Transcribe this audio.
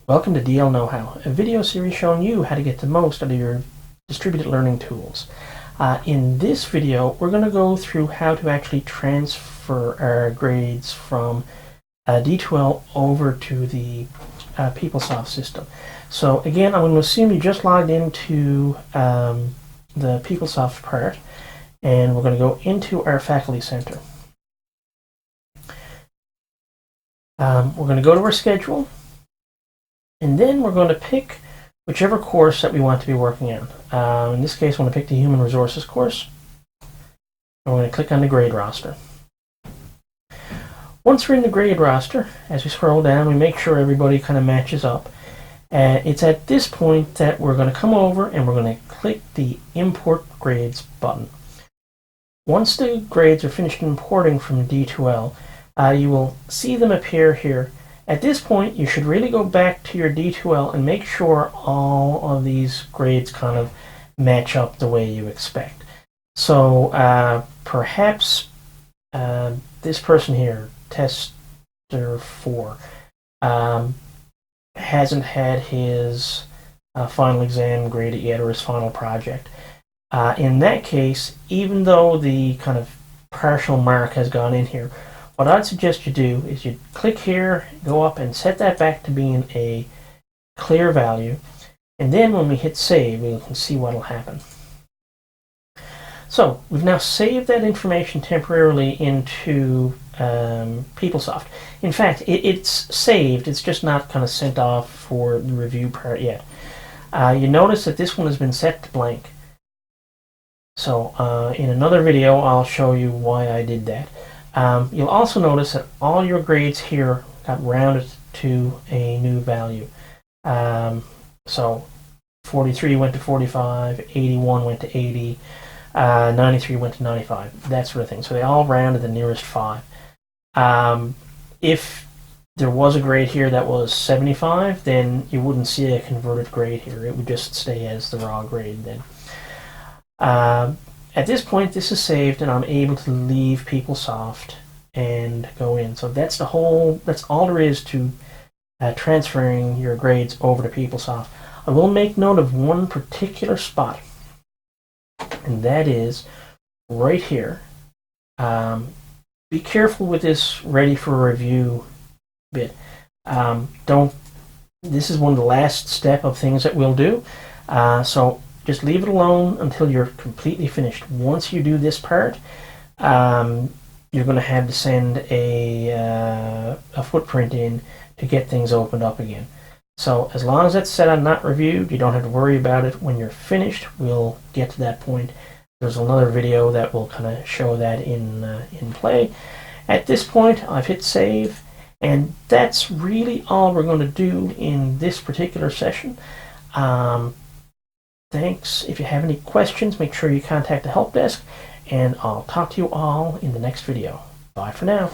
Welcome to DL Know-How, a video series showing you how to get the most out of your distributed learning tools. In this video, we're going to go through how to actually transfer our grades from D2L over to the Peoplesoft system. So again, I'm going to assume you just logged into the Peoplesoft part, and we're going to go into our Faculty Center. We're going to go to our schedule. And then we're going to pick whichever course that we want to be working on. In this case, I want to pick the Human Resources course. And we're going to click on the grade roster. Once we're in the grade roster, as we scroll down, we make sure everybody kind of matches up. It's at this point that we're going to come over and we're going to click the Import Grades button. Once the grades are finished importing from D2L, you will see them appear here. At this point, you should really go back to your D2L and make sure all of these grades kind of match up the way you expect. So perhaps this person here, Tester 4, hasn't had his final exam graded yet, or his final project. In that case, even though the kind of partial mark has gone in here, what I'd suggest you do is you click here, go up and set that back to being a clear value, and then when we hit save, we can see what will happen. So we've now saved that information temporarily into Peoplesoft. In fact, it's saved, it's just not kind of sent off for the review part yet. You notice that this one has been set to blank. So in another video, I'll show you why I did that. You'll also notice that all your grades here got rounded to a new value. So 43 went to 45, 81 went to 80, 93 went to 95, that sort of thing. So they all rounded the nearest 5. If there was a grade here that was 75, then you wouldn't see a converted grade here. It would just stay as the raw grade then. At this point, this is saved, and I'm able to leave Peoplesoft and go in. So that's all there is to transferring your grades over to Peoplesoft. I will make note of one particular spot, and that is right here. Be careful with this ready for review bit. This is one of the last step of things that we'll do. So just leave it alone until you're completely finished. Once you do this part, you're going to have to send a footprint in to get things opened up again. So as long as it's set on not reviewed, you don't have to worry about it. When you're finished, we'll get to that point. There's another video that will kind of show that in play. At this point, I've hit save, and that's really all we're going to do in this particular session. Thanks. If you have any questions, make sure you contact the help desk, and I'll talk to you all in the next video. Bye for now.